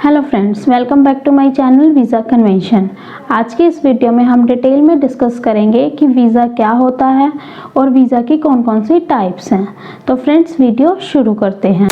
Hello friends, welcome back to my channel visa convention. आज की इस वीडियो में हम डिटेल में डिस्कस करेंगे कि वीज़ा क्या होता है और वीज़ा की कौन कौन सी टाइप्स हैं। तो फ्रेंड्स, वीडियो शुरू करते हैं।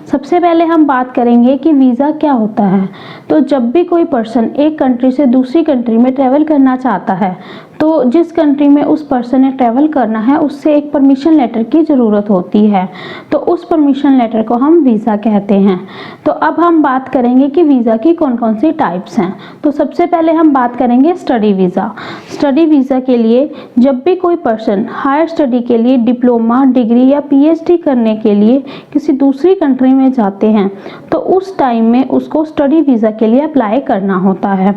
सबसे पहले हम बात करेंगे कि वीज़ा क्या होता है। तो जब भी कोई पर्सन एक कंट्री से दूसरी कंट्री में ट्रैवल करना चाहता है, तो जिस कंट्री में उस पर्सन ने ट्रैवल करना है उससे एक परमिशन लेटर की ज़रूरत होती है। तो उस परमिशन लेटर को हम वीज़ा कहते हैं। तो अब हम बात करेंगे कि वीज़ा की कौन कौन सी टाइप्स हैं। तो सबसे पहले हम बात करेंगे स्टडी वीज़ा। स्टडी वीज़ा के लिए जब भी कोई पर्सन हायर स्टडी के लिए डिप्लोमा, डिग्री या पीएचडी करने के लिए किसी दूसरी कंट्री में जाते हैं, तो उस टाइम में उसको स्टडी वीज़ा के लिए अप्लाई करना होता है।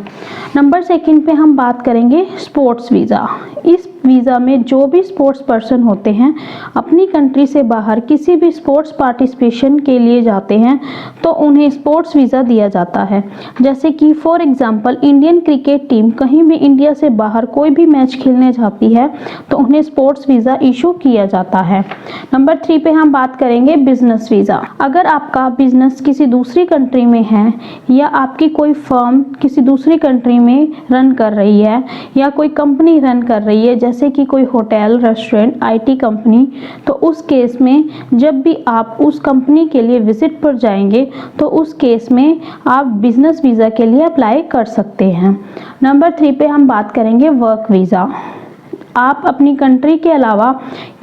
नंबर सेकंड पे हम बात करेंगे स्पोर्ट्स वीज़ा। इस वीज़ा में जो भी स्पोर्ट्स पर्सन होते हैं अपनी कंट्री से बाहर किसी भी स्पोर्ट्स पार्टिसिपेशन के लिए जाते हैं, तो उन्हें स्पोर्ट्स वीज़ा दिया जाता है। जैसे कि for example Indian cricket team कहीं भी इंडिया से बाहर कोई भी मैच खेलने जाती है तो उन्हें स्पोर्ट्स वीज़ा इशू किया जाता है। नंबर 3 पे हम बात करेंगे बिजनेस वीज़ा। अगर आपका बिजनेस किसी दूसरी कंट्री में है या आपकी कोई फर्म किसी दूसरी कंट्री में रन कर रही है या कोई कंपनी रन कर रही है, जैसे कि कोई होटल, रेस्टोरेंट, आईटी कंपनी, तो उस केस में जब भी आप उस कंपनी के लिए विजिट पर जाएंगे तो उस केस में आप बिजनेस वीज़ा के लिए अप्लाई कर सकते हैं। नंबर 3 पे हम बात करेंगे वर्क वीज़ा। आप अपनी कंट्री के अलावा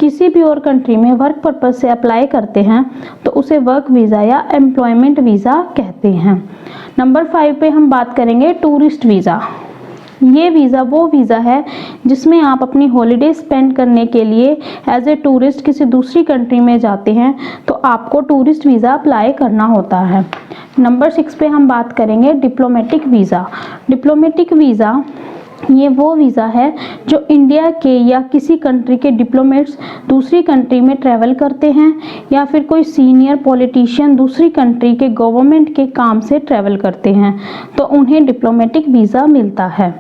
किसी भी और कंट्री में वर्क पर्पस से अप्लाई करते हैं तो उसे वर्क वीज़ा या एम्प्लॉयमेंट वीज़ा कहते हैं। नंबर 5 पे हम बात करेंगे टूरिस्ट वीज़ा। ये वीज़ा वो वीज़ा है जिसमें आप अपनी हॉलीडे स्पेंड करने के लिए एज ए टूरिस्ट किसी दूसरी कंट्री में जाते हैं, तो आपको टूरिस्ट वीज़ा अप्लाई करना होता है। नंबर 6 पे हम बात करेंगे डिप्लोमेटिक वीज़ा। डिप्लोमेटिक वीज़ा ये वो वीज़ा है जो इंडिया के या किसी कंट्री के डिप्लोमेट्स दूसरी कंट्री में ट्रैवल करते हैं या फिर कोई सीनियर पॉलिटिशियन दूसरी कंट्री के गवर्नमेंट के काम से ट्रैवल करते हैं, तो उन्हें डिप्लोमेटिक वीज़ा मिलता है।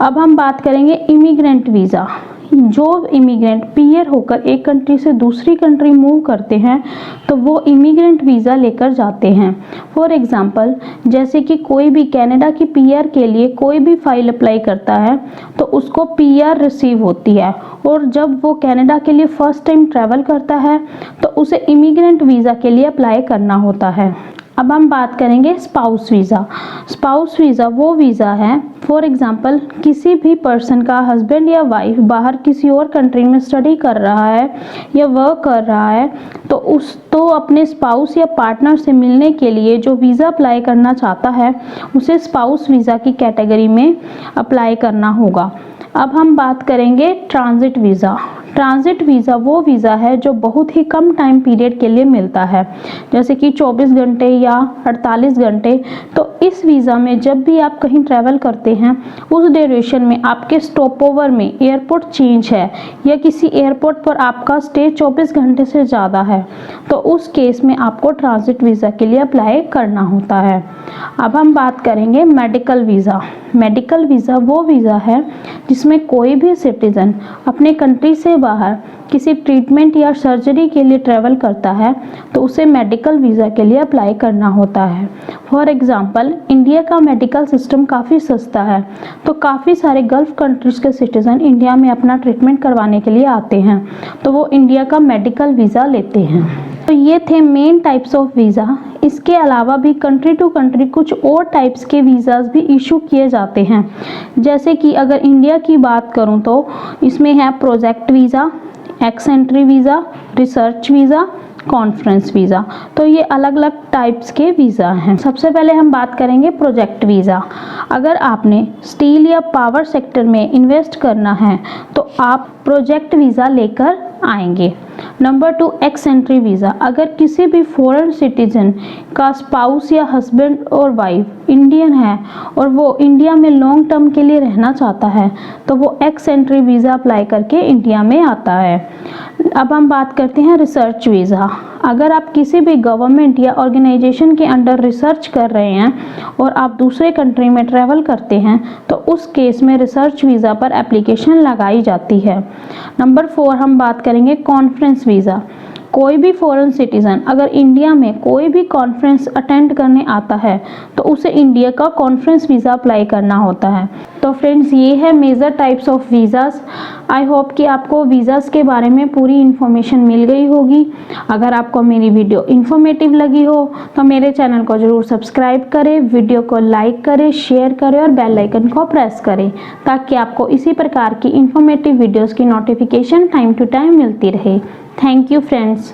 अब हम बात करेंगे इमिग्रेंट वीज़ा। जो इमिग्रेंट पीआर होकर एक कंट्री से दूसरी कंट्री मूव करते हैं तो वो इमिग्रेंट वीज़ा लेकर जाते हैं। फॉर एग्जांपल, जैसे कि कोई भी कनाडा की पीआर के लिए कोई भी फाइल अप्लाई करता है तो उसको पीआर रिसीव होती है, और जब वो कनाडा के लिए फर्स्ट टाइम ट्रैवल करता है तो उसे इमिग्रेंट वीज़ा के लिए अप्लाई करना होता है। अब हम बात करेंगे स्पाउस वीज़ा। स्पाउस वीज़ा वो वीज़ा है, फॉर एग्जांपल किसी भी पर्सन का हस्बैंड या वाइफ बाहर किसी और कंट्री में स्टडी कर रहा है या वर्क कर रहा है, तो अपने स्पाउस या पार्टनर से मिलने के लिए जो वीज़ा अप्लाई करना चाहता है उसे स्पाउस वीज़ा की कैटेगरी में अप्लाई करना होगा। अब हम बात करेंगे ट्रांजिट वीज़ा। ट्रांजिट वीज़ा वो वीज़ा है जो बहुत ही कम टाइम पीरियड के लिए मिलता है, जैसे कि 24 घंटे या 48 घंटे। तो इस वीज़ा में जब भी आप कहीं ट्रैवल करते हैं उस ड्यूरेशन में आपके स्टॉप ओवर में एयरपोर्ट चेंज है या किसी एयरपोर्ट पर आपका स्टे 24 घंटे से ज़्यादा है, तो उस केस में आपको ट्रांजिट वीज़ा के लिए अप्लाई करना होता है। अब हम बात करेंगे मेडिकल वीज़ा। मेडिकल वीज़ा वो वीज़ा है जिसमें कोई भी सिटीज़न अपने कंट्री से बाहर किसी ट्रीटमेंट या सर्जरी के लिए ट्रैवल करता है तो उसे मेडिकल वीज़ा के लिए अप्लाई करना होता है। फॉर एग्जांपल, इंडिया का मेडिकल सिस्टम काफ़ी सस्ता है, तो काफ़ी सारे गल्फ़ कंट्रीज़ के सिटीज़न इंडिया में अपना ट्रीटमेंट करवाने के लिए आते हैं, तो वो इंडिया का मेडिकल वीज़ा लेते हैं। तो ये थे मेन टाइप्स ऑफ वीज़ा। इसके अलावा भी कंट्री टू कंट्री कुछ और टाइप्स के वीज़ाज़ भी इशू किए जाते हैं। जैसे कि अगर इंडिया की बात करूं तो इसमें है project visa, x entry visa, research visa, conference visa. तो ये अलग अलग टाइप्स के वीज़ा हैं। सबसे पहले हम बात करेंगे प्रोजेक्ट वीज़ा। अगर आपने स्टील या पावर सेक्टर में इन्वेस्ट करना है तो आप प्रोजेक्ट वीज़ा लेकर आएंगे। Number 2, x entry visa. अगर किसी भी फॉरेन सिटीजन का स्पाउस या हस्बैंड और वाइफ इंडियन है और वो इंडिया में लॉन्ग टर्म के लिए रहना चाहता है तो वो एक्स एंट्री वीज़ा अप्लाई करके इंडिया में आता है। अब हम बात करते हैं रिसर्च वीज़ा। अगर आप किसी भी गवर्नमेंट या ऑर्गेनाइजेशन के अंडर रिसर्च कर रहे हैं और आप दूसरे कंट्री में ट्रैवल करते हैं तो उस केस में रिसर्च वीज़ा पर एप्लीकेशन लगाई जाती है। नंबर 4 हम बात करेंगे कॉन्फ्रेंस वीज़ा। कोई भी फॉरेन सिटीज़न अगर इंडिया में कोई भी कॉन्फ्रेंस अटेंड करने आता है तो उसे इंडिया का कॉन्फ्रेंस वीज़ा अप्लाई करना होता है। तो फ्रेंड्स, ये है major types of visas. I hope कि आपको वीज़ास के बारे में पूरी इन्फॉर्मेशन मिल गई होगी। अगर आपको मेरी वीडियो इन्फॉर्मेटिव लगी हो तो मेरे चैनल को ज़रूर सब्सक्राइब करें, वीडियो को लाइक करें, शेयर करें और बेल आइकन को प्रेस करें ताकि आपको इसी प्रकार की इन्फॉर्मेटिव वीडियोज़ की नोटिफिकेशन टाइम टू टाइम मिलती रहे। Thank you friends.